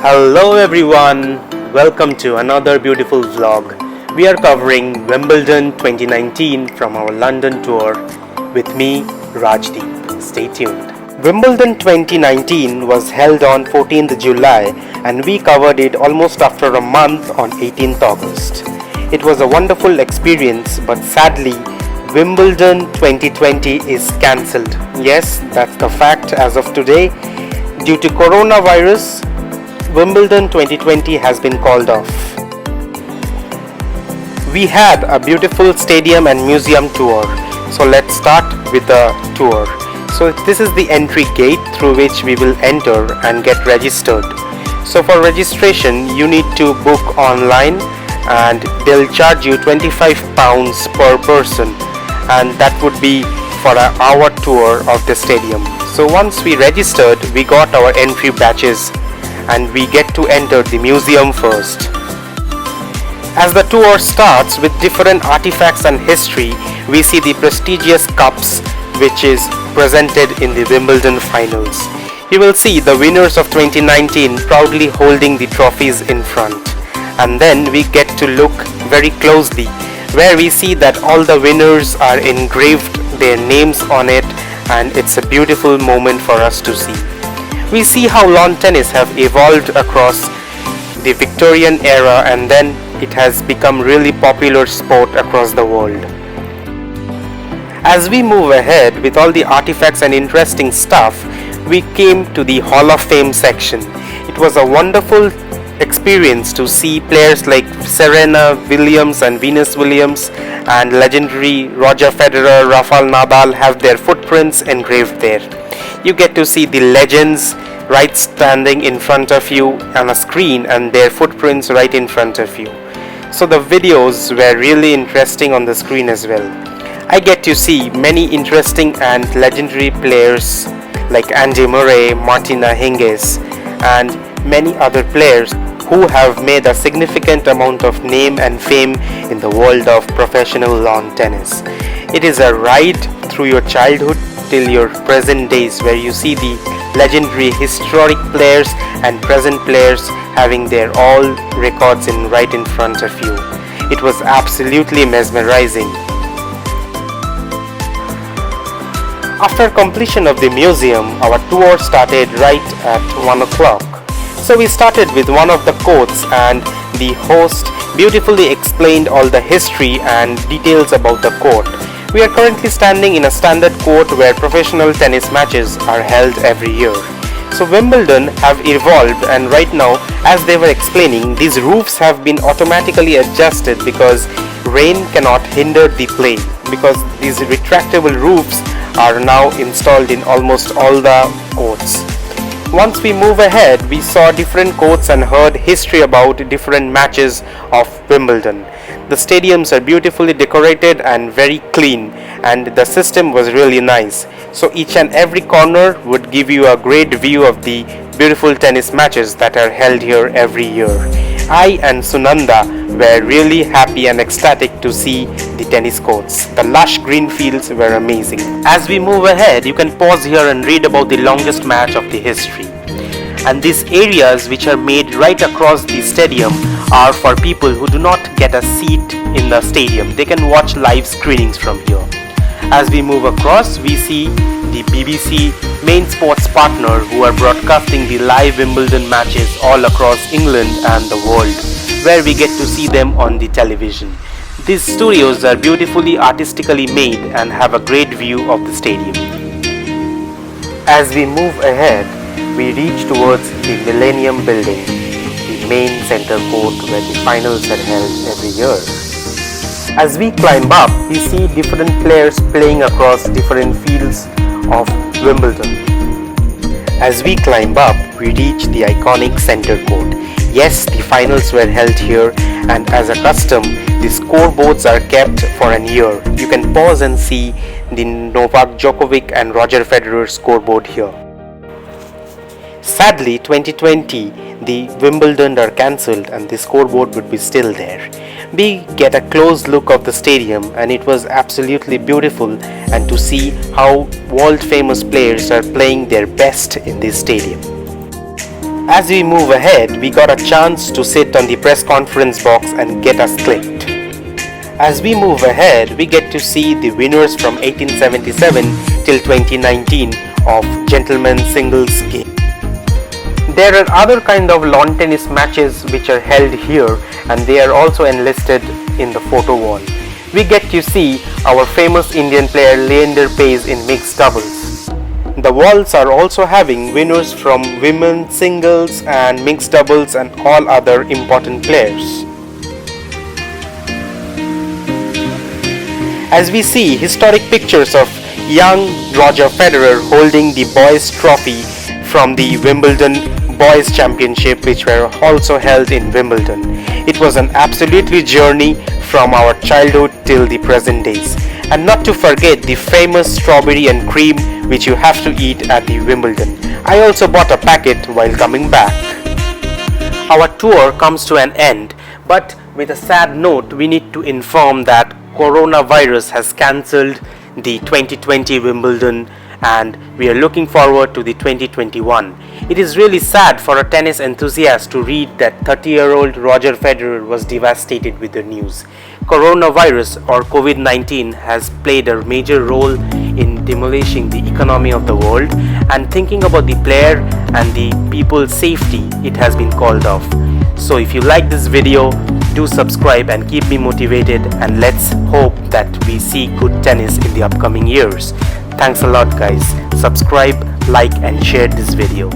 Hello everyone, welcome to another beautiful vlog. We are covering Wimbledon 2019 from our London tour with me, Rajdeep. Stay tuned. Wimbledon 2019 was held on 14th July and we covered it almost after a month on 18th August. It was a wonderful experience, but sadly Wimbledon 2020 is cancelled. Yes, that's the fact as of today. Due to coronavirus, Wimbledon 2020 has been called off. We had a beautiful stadium and museum tour. So let's start with the tour. So this is the entry gate through which we will enter and get registered. So for registration you need to book online and they'll charge you £25 per person, and that would be for an hour tour of the stadium. So once we registered, we got our entry badges and we get to enter the museum first. As the tour starts with different artifacts and history, we see the prestigious cups which is presented in the Wimbledon finals. You will see the winners of 2019 proudly holding the trophies in front. And then we get to look very closely where we see that all the winners are engraved their names on it, and it's a beautiful moment for us to see. We see how lawn tennis have evolved across the Victorian era and then it has become really popular sport across the world. As we move ahead with all the artifacts and interesting stuff, we came to the Hall of Fame section. It was a wonderful experience to see players like Serena Williams and Venus Williams and legendary Roger Federer, Rafael Nadal have their footprints engraved there. You get to see the legends right standing in front of you on a screen and their footprints right in front of you. So the videos were really interesting on the screen as well. I get to see many interesting and legendary players like Andy Murray, Martina Hingis and many other players who have made a significant amount of name and fame in the world of professional lawn tennis. It is a ride through your childhood till your present days where you see the legendary historic players and present players having their all records right in front of you. It was absolutely mesmerizing. After completion of the museum, our tour started right at 1 o'clock. So we started with one of the courts and the host beautifully explained all the history and details about the court. We are currently standing in a standard court where professional tennis matches are held every year. So Wimbledon have evolved, and right now, as they were explaining, these roofs have been automatically adjusted because rain cannot hinder the play, because these retractable roofs are now installed in almost all the courts. Once we move ahead, we saw different courts and heard history about different matches of Wimbledon. The stadiums are beautifully decorated and very clean, and the system was really nice. So each and every corner would give you a great view of the beautiful tennis matches that are held here every year. I and Sunanda were really happy and ecstatic to see the tennis courts. The lush green fields were amazing. As we move ahead, you can pause here and read about the longest match of the history. And these areas which are made right across the stadium are for people who do not get a seat in the stadium. They can watch live screenings from here. As we move across, we see the BBC main sports partner who are broadcasting the live Wimbledon matches all across England and the world, where we get to see them on the television. These studios are beautifully artistically made and have a great view of the stadium. As we move ahead, we reach towards the Millennium Building, the main center court where the finals are held every year. As we climb up, we see different players playing across different fields of Wimbledon. As we climb up, we reach the iconic center court. Yes, the finals were held here, and as a custom, the scoreboards are kept for an year. You can pause and see the Novak Djokovic and Roger Federer scoreboard here. Sadly, 2020, the Wimbledon are cancelled and the scoreboard would be still there. We get a close look of the stadium and it was absolutely beautiful, and to see how world famous players are playing their best in this stadium. As we move ahead, we got a chance to sit on the press conference box and get us clicked. As we move ahead, we get to see the winners from 1877 till 2019 of gentlemen's singles game. There are other kind of lawn tennis matches which are held here, and they are also enlisted in the photo wall. We get to see our famous Indian player Leander Paes in mixed doubles. The walls are also having winners from women's singles and mixed doubles and all other important players. As we see historic pictures of young Roger Federer holding the boys' trophy from the Wimbledon Boys Championship, which were also held in Wimbledon. It was an absolutely journey from our childhood till the present days. And not to forget the famous strawberry and cream which you have to eat at the Wimbledon. I also bought a packet while coming back. Our tour comes to an end, but with a sad note, we need to inform that coronavirus has cancelled the 2020 Wimbledon and we are looking forward to the 2021. It is really sad for a tennis enthusiast to read that 30-year-old Roger Federer was devastated with the news. Coronavirus or COVID-19 has played a major role in demolishing the economy of the world, and thinking about the player and the people's safety, it has been called off. So if you like this video, do subscribe and keep me motivated, and let's hope that we see good tennis in the upcoming years. Thanks a lot guys. Subscribe, like and share this video.